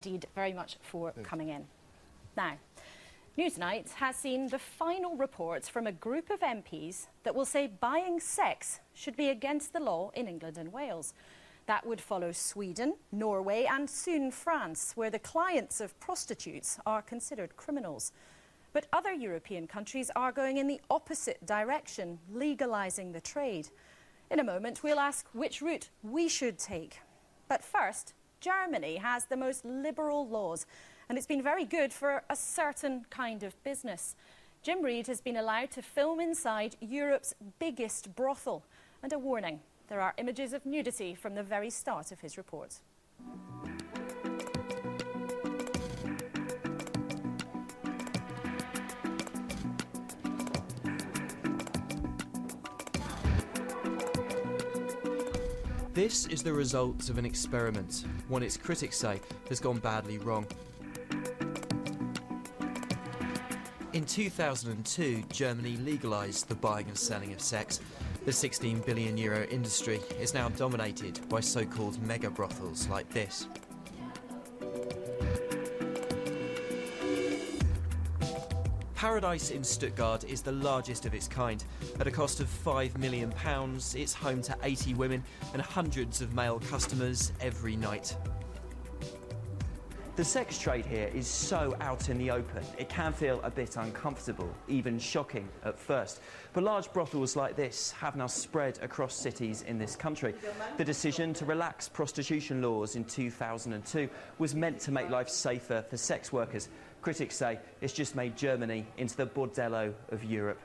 Indeed, very much for coming in. Now, Newsnight has seen the final reports from a group of MPs that will say buying sex should be against the law in England and Wales. That would follow Sweden, Norway and soon France, where the clients of prostitutes are considered criminals. But other European countries are going in the opposite direction, legalising the trade. In a moment, we'll ask which route we should take. But first, Germany has the most liberal laws, and it's been very good for a certain kind of business. Jim Reid has been allowed to film inside Europe's biggest brothel. And a warning, there are images of nudity from the very start of his report. This is the result of an experiment, one its critics say has gone badly wrong. In 2002, Germany legalised the buying and selling of sex. The €16 billion industry is now dominated by so-called mega brothels like this. Paradise in Stuttgart is the largest of its kind. At a cost of £5 million, it's home to 80 women and hundreds of male customers every night. The sex trade here is so out in the open, it can feel a bit uncomfortable, even shocking at first. But large brothels like this have now spread across cities in this country. The decision to relax prostitution laws in 2002 was meant to make life safer for sex workers. Critics say it's just made Germany into the bordello of Europe.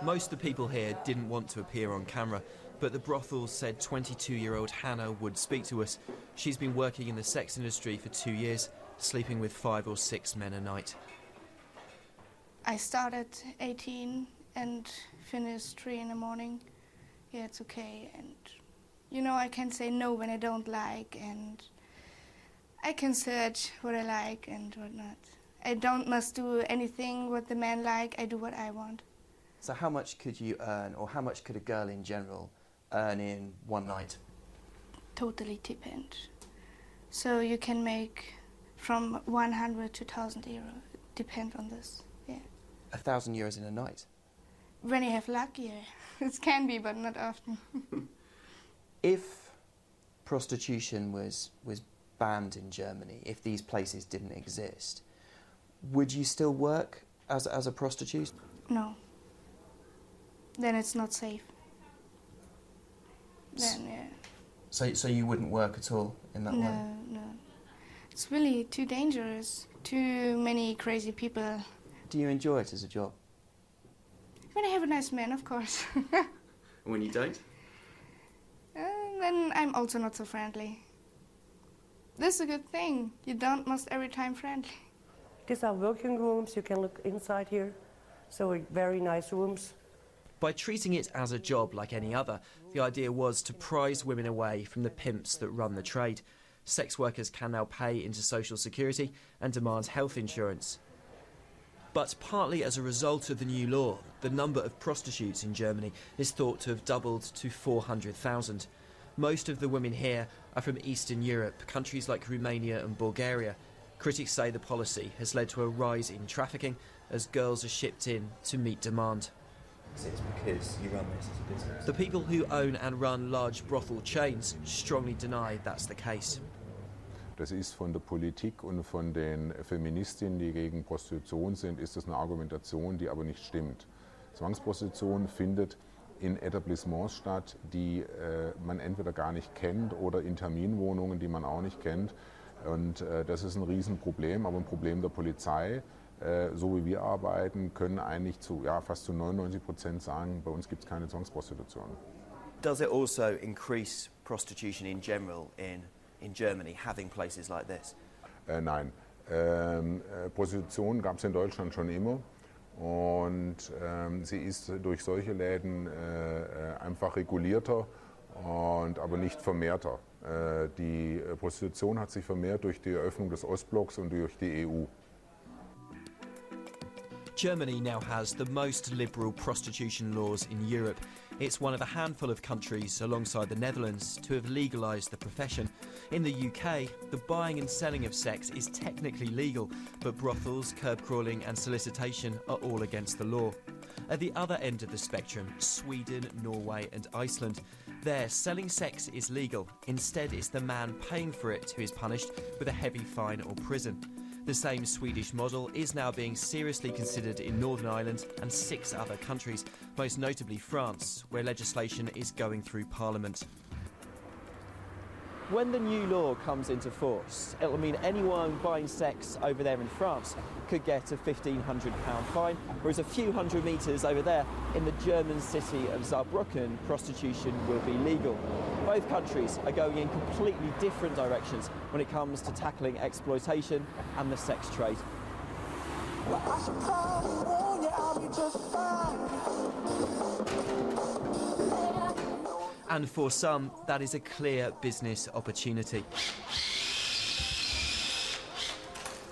Most of the people here didn't want to appear on camera, but the brothel said 22-year-old Hannah would speak to us. She's been working in the sex industry for 2 years, sleeping with 5 or 6 men a night. I started 18 and finished 3 in the morning. Yeah, it's okay. And, you know, I can say no when I don't like, and I can search what I like and what not. I don't must do anything what the men like, I do what I want. So how much could you earn, or how much could a girl in general earn in one night? Totally depend. So you can make from 100 to 1,000 euro, depend on this, yeah. 1,000 euros in a night? When you have luck, yeah. It can be, but not often. If prostitution was banned in Germany, if these places didn't exist, would you still work as a prostitute? No. Then it's not safe. Then, yeah. So you wouldn't work at all in that way? No. It's really too dangerous. Too many crazy people. Do you enjoy it as a job? When I have a nice man, of course. When you don't? Then I'm also not so friendly. This is a good thing. You don't must every time friendly. These are working rooms. You can look inside here. So very nice rooms. By treating it as a job like any other, the idea was to prize women away from the pimps that run the trade. Sex workers can now pay into social security and demand health insurance. But partly as a result of the new law, the number of prostitutes in Germany is thought to have doubled to 400,000. Most of the women here are from Eastern Europe, countries like Romania and Bulgaria. Critics say the policy has led to a rise in trafficking as girls are shipped in to meet demand. It's because you run this as a business. The people who own and run large brothel chains strongly deny that's the case. Das ist von der Politik und von den Feministinnen, die gegen Prostitution sind, ist das eine Argumentation, die aber nicht stimmt. Zwangsprostitution findet in Etablissements statt, die man entweder gar nicht kennt oder in Terminwohnungen, die man auch nicht kennt. Und das ist ein Riesenproblem, aber ein Problem der Polizei. So wie wir arbeiten, können eigentlich fast zu 99% sagen, bei uns gibt es keine Zwangsprostitution. Does it also increase prostitution in general in Germany, having places like this? Nein. Prostitution gab es in Deutschland schon immer. Und sie ist durch solche Läden einfach regulierter, aber nicht vermehrter. Die Prostitution hat sich vermehrt durch die Eröffnung des Ostblocks und durch die EU. Germany now has the most liberal prostitution laws in Europe. It's one of a handful of countries, alongside the Netherlands, to have legalised the profession. In the UK, the buying and selling of sex is technically legal, but brothels, curb crawling and solicitation are all against the law. At the other end of the spectrum, Sweden, Norway and Iceland. There, selling sex is legal. Instead, it's the man paying for it who is punished with a heavy fine or prison. The same Swedish model is now being seriously considered in Northern Ireland and 6 other countries, most notably France, where legislation is going through Parliament. When the new law comes into force, it will mean anyone buying sex over there in France could get a £1,500 fine, whereas a few hundred metres over there in the German city of Saarbrücken, prostitution will be legal. Both countries are going in completely different directions when it comes to tackling exploitation and the sex trade. And for some, that is a clear business opportunity.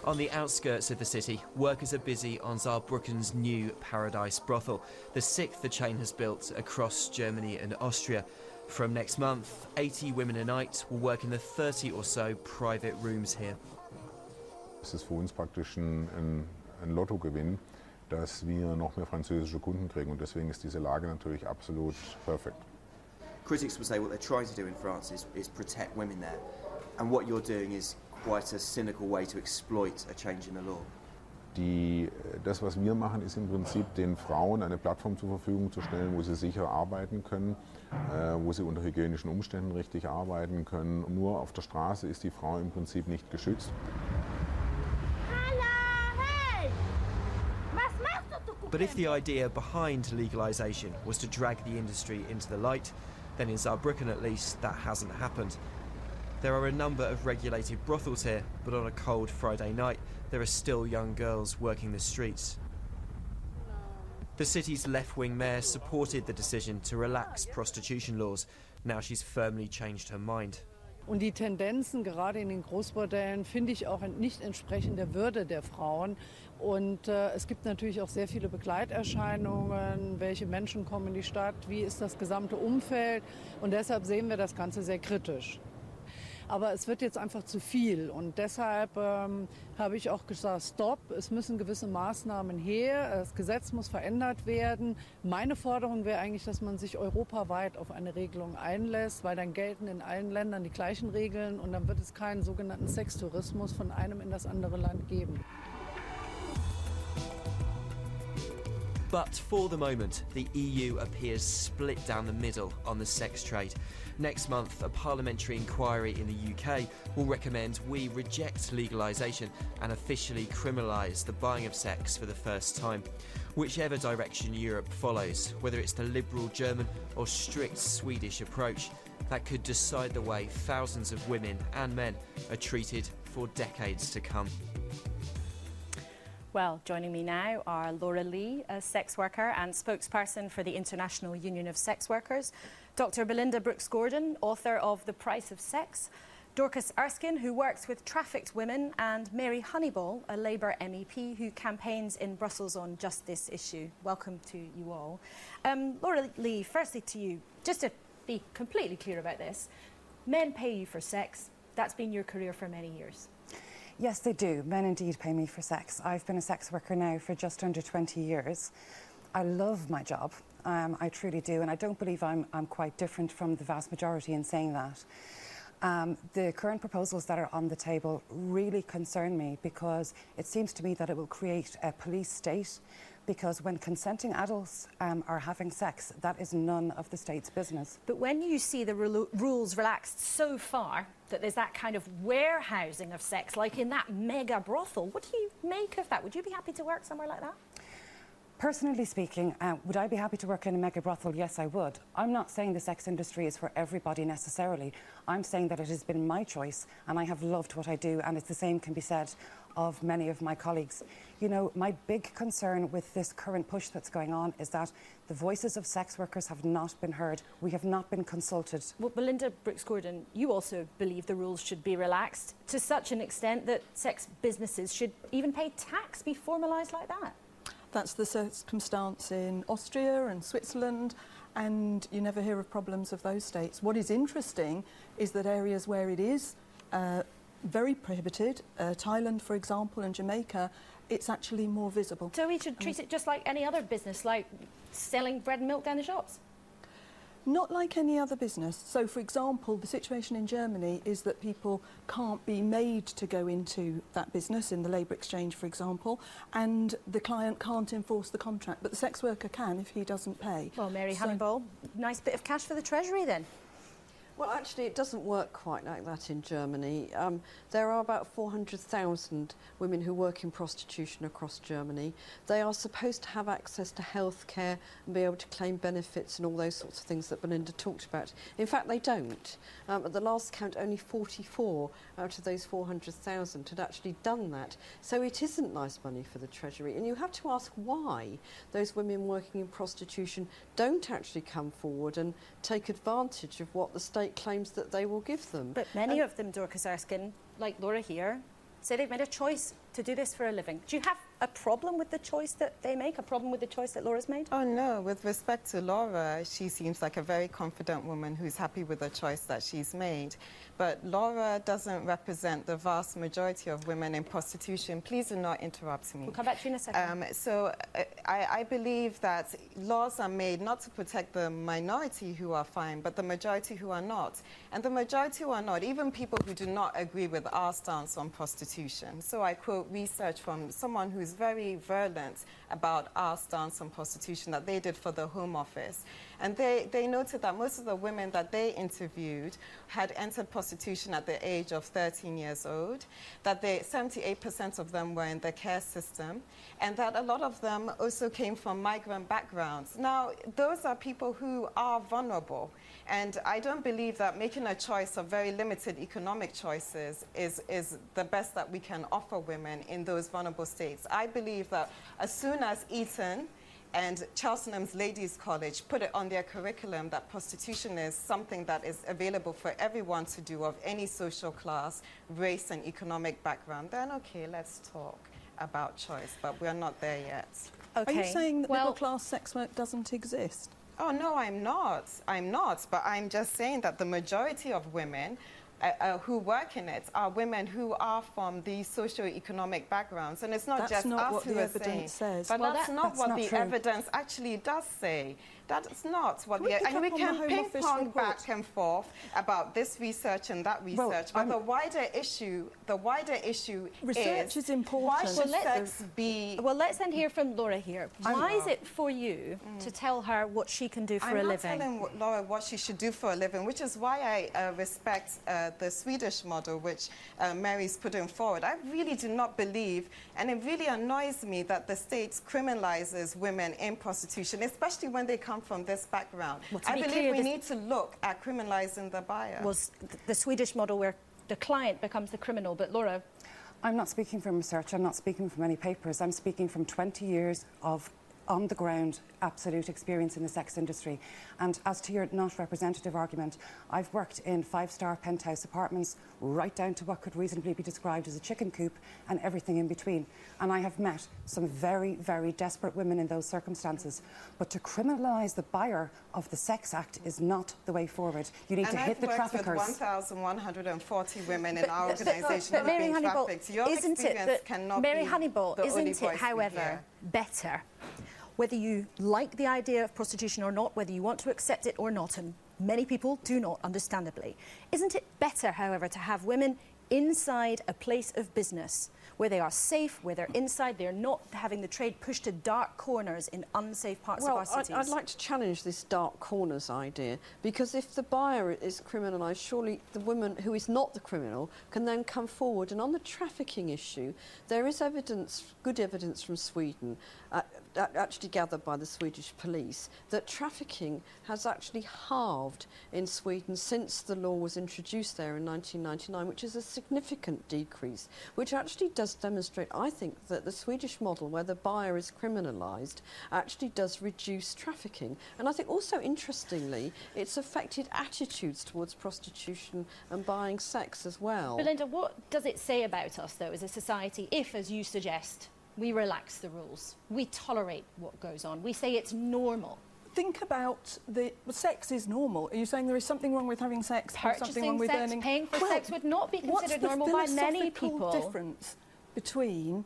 On the outskirts of the city, workers are busy on Saarbrücken's new Paradise brothel, the 6th the chain has built across Germany and Austria. From next month, 80 women a night will work in the 30 or so private rooms here. Es ist für uns praktisch ein Lottogewinn, dass wir noch mehr französische Kunden kriegen, und deswegen ist diese Lage natürlich absolut perfekt. Critics will say what they're trying to do in France is protect women there, and what you're doing is quite a cynical way to exploit a change in the law. Das, was wir machen, ist im Prinzip den Frauen eine Plattform zur Verfügung zu stellen, wo sie sicher arbeiten können, wo sie unter hygienischen Umständen richtig arbeiten können. Nur auf der Straße ist die Frau im Prinzip nicht geschützt. But if the idea behind legalisation was to drag the industry into the light, then in Saarbrücken at least that hasn't happened. There are a number of regulated brothels here, but on a cold Friday night there are still young girls working the streets. The city's left-wing mayor supported the decision to relax prostitution laws. Now she's firmly changed her mind. Und die Tendenzen, gerade in den Großbordellen, finde ich auch nicht entsprechend der Würde der Frauen. Und es gibt natürlich auch sehr viele Begleiterscheinungen, welche Menschen kommen in die Stadt, wie ist das gesamte Umfeld. Und deshalb sehen wir das Ganze sehr kritisch. Aber es wird jetzt einfach zu viel und deshalb habe ich auch gesagt, stopp, es müssen gewisse Maßnahmen her, das Gesetz muss verändert werden. Meine Forderung wäre eigentlich, dass man sich europaweit auf eine Regelung einlässt, weil dann gelten in allen Ländern die gleichen Regeln und dann wird es keinen sogenannten Sextourismus von einem in das andere Land geben. But for the moment, the EU appears split down the middle on the sex trade. Next month, a parliamentary inquiry in the UK will recommend we reject legalisation and officially criminalise the buying of sex for the first time. Whichever direction Europe follows, whether it's the liberal German or strict Swedish approach, that could decide the way thousands of women and men are treated for decades to come. Well, joining me now are Laura Lee, a sex worker and spokesperson for the International Union of Sex Workers, Dr. Belinda Brooks-Gordon, author of The Price of Sex, Dorcas Erskine, who works with trafficked women, and Mary Honeyball, a Labour MEP who campaigns in Brussels on just this issue. Welcome to you all. Laura Lee, firstly to you, just to be completely clear about this, men pay you for sex. That's been your career for many years. Yes, they do. Men indeed pay me for sex. I've been a sex worker now for just under 20 years. I love my job. I truly do, and I don't believe I'm quite different from the vast majority in saying that. The current proposals that are on the table really concern me because it seems to me that it will create a police state, because when consenting adults are having sex, that is none of the state's business. But when you see the rules relaxed so far that there's that kind of warehousing of sex, like in that mega brothel, what do you make of that? Would you be happy to work somewhere like that? Personally speaking, would I be happy to work in a mega brothel? Yes, I would. I'm not saying the sex industry is for everybody necessarily. I'm saying that it has been my choice and I have loved what I do, and it's the same can be said of many of my colleagues. You know, my big concern with this current push that's going on is that the voices of sex workers have not been heard. We have not been consulted. Well, Belinda Brooks-Gordon, you also believe the rules should be relaxed to such an extent that sex businesses should even pay tax, be formalised like that. That's the circumstance in Austria and Switzerland, and you never hear of problems of those states. What is interesting is that areas where it is very prohibited, Thailand, for example, and Jamaica, it's actually more visible. So we should treat it just like any other business, like selling bread and milk down the shops? Not like any other business. So, for example, the situation in Germany is that people can't be made to go into that business in the labour exchange, for example, and the client can't enforce the contract, but the sex worker can if he doesn't pay. Well, Mary Honeyball, nice bit of cash for the Treasury then. Well, actually, it doesn't work quite like that in Germany. There are about 400,000 women who work in prostitution across Germany. They are supposed to have access to health care and be able to claim benefits and all those sorts of things that Belinda talked about. In fact, they don't. At the last count, only 44 out of those 400,000 had actually done that. So it isn't nice money for the Treasury. And you have to ask why those women working in prostitution don't actually come forward and take advantage of what the state claims that they will give them. But many of them, Dorcas Erskine, like Laura here, say they've made a choice to do this for a living. Do you have a problem with the choice that they make, a problem with the choice that Laura's made? Oh no, with respect to Laura, she seems like a very confident woman who's happy with the choice that she's made. But Laura doesn't represent the vast majority of women in prostitution. Please do not interrupt me. We'll come back to you in a second. I believe that laws are made not to protect the minority who are fine, but the majority who are not. And the majority who are not, even people who do not agree with our stance on prostitution. So I quote research from someone who's very virulent about our stance on prostitution that they did for the Home Office. And they noted that most of the women that they interviewed had entered prostitution at the age of 13 years old, that 78% of them were in the care system, and that a lot of them also came from migrant backgrounds. Now, those are people who are vulnerable. And I don't believe that making a choice of very limited economic choices is the best that we can offer women in those vulnerable states. I believe that as soon as Eton and Cheltenham's Ladies College put it on their curriculum that prostitution is something that is available for everyone to do of any social class, race and economic background, then okay, let's talk about choice, but we're not there yet. Okay. Are you saying that middle-class sex work doesn't exist? Oh, no, I'm not. I'm not. But I'm just saying that the majority of women who work in it are women who are from these socio-economic backgrounds. And it's not just us who are saying. But that's not what the evidence actually does say. That's not what and we can ping-pong back and forth about this research and that research, but the wider issue research is important. Why should sex be... Well, let's then hear from Laura here. Why is it for you to tell her what she can do for a living? I'm not telling Laura what she should do for a living, which is why I respect the Swedish model, which Mary's putting forward. I really do not believe, and it really annoys me that the state criminalizes women in prostitution, especially when they come from this background. Well, I believe we need to look at criminalizing the buyer. Was the Swedish model where the client becomes the criminal, but Laura... I'm not speaking from research, I'm not speaking from any papers, I'm speaking from 20 years of on-the-ground absolute experience in the sex industry. And as to your not representative argument, I've worked in 5-star penthouse apartments right down to what could reasonably be described as a chicken coop and everything in between. And I have met some very, very desperate women in those circumstances. But to criminalise the buyer of the sex act is not the way forward. You need to hit the traffickers. And I've worked with 1,140 women in our organisation who have been trafficked. Your experience cannot be Mary Honeyball, isn't it, however, better, whether you like the idea of prostitution or not, whether you want to accept it or not, and many people do not, understandably. Isn't it better, however, to have women inside a place of business where they are safe, where they're inside, they're not having the trade pushed to dark corners in unsafe parts of our cities? I'd like to challenge this dark corners idea, because if the buyer is criminalised, surely the woman who is not the criminal can then come forward. And on the trafficking issue, there is evidence, good evidence from Sweden, actually gathered by the Swedish police, that trafficking has actually halved in Sweden since the law was introduced there in 1999, which is a significant decrease, which actually does demonstrate, I think, that the Swedish model, where the buyer is criminalised, actually does reduce trafficking. And I think also, interestingly, it's affected attitudes towards prostitution and buying sex as well. Belinda, what does it say about us, though, as a society, if, as you suggest, we relax the rules, we tolerate what goes on, we say it's normal? think about sex is normal. Are you saying there is something wrong with having sex or something wrong with sex, earning? paying for sex would not be considered normal by many people. What's the philosophical difference between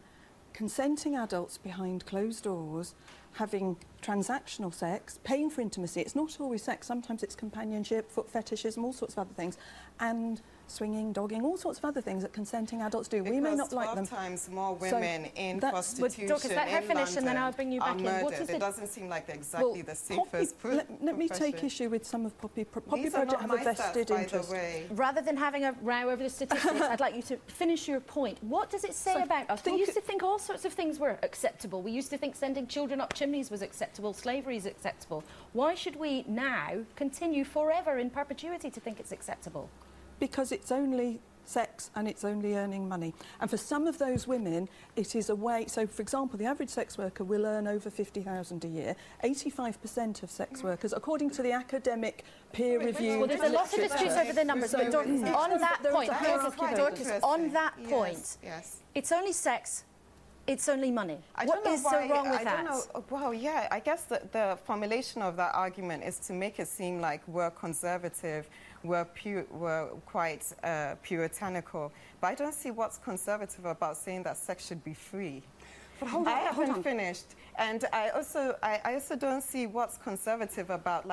consenting adults behind closed doors, having transactional sex, paying for intimacy? It's not always sex. Sometimes it's companionship, foot fetishism, all sorts of other things, and swinging, dogging, all sorts of other things that consenting adults do. Because we may not like them. 12 times more women in prostitution Dorcas, let her in finish and then London I'll bring you back in. murdered. What is It doesn't seem like they're exactly the safest Let me take issue with some of Poppy Project have a vested interest. Rather than having a row over the statistics, I'd like you to finish your point. What does it say about us? We used to think all sorts of things were acceptable. We used to think sending children up chimneys was acceptable, slavery is acceptable. Why should we now continue forever in perpetuity to think it's acceptable? Because it's only sex and it's only earning money. And for some of those women, it is a way... So, for example, the average sex worker will earn over $50,000 a year. 85% of sex workers, according to the academic peer-reviewed... Well, there's a lot of disputes over the numbers, but on that point, Dorcas, on that point, it's only sex, it's only money. What is so wrong with that? Well, yeah, I guess the formulation of that argument is to make it seem like we're conservative, we're quite puritanical. But I don't see what's conservative about saying that sex should be free. But hold on, I haven't finished. And I also don't see what's conservative about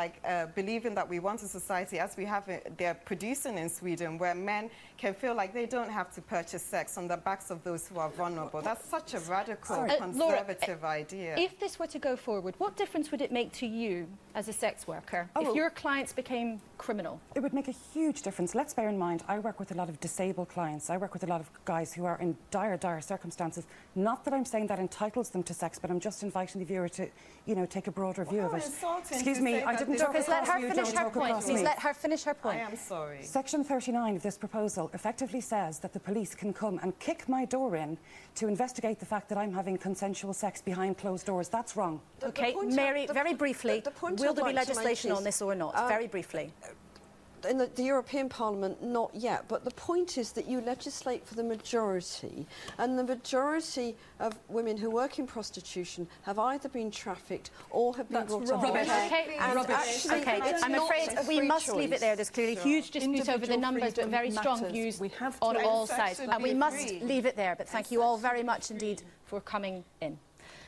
believing that we want a society as we have it, they're producing in Sweden, where men can feel like they don't have to purchase sex on the backs of those who are vulnerable. That's such a radical conservative idea. If this were to go forward, what difference would it make to you as a sex worker if your clients became criminal? It would make a huge difference. Let's bear in mind, I work with a lot of disabled clients. I work with a lot of guys who are in dire, dire circumstances. Not that I'm saying that entitles them to sex, but I'm just inviting the viewer to, take a broader view of it. Excuse me, I didn't talk across you. Let her finish her point. Please let her finish her point. I am sorry. Section 39 of this proposal effectively says that the police can come and kick my door in to investigate the fact that I'm having consensual sex behind closed doors. That's wrong. OK, Mary, very briefly, will there be legislation on this or not? Very briefly. In the European Parliament, not yet, but the point is that you legislate for the majority, and the majority of women who work in prostitution have either been trafficked or have been brought up. OK, I'm afraid we must leave it there. There's clearly huge dispute over the numbers, but very strong views on all sides. And we must leave it there. But thank you all very much indeed for coming in.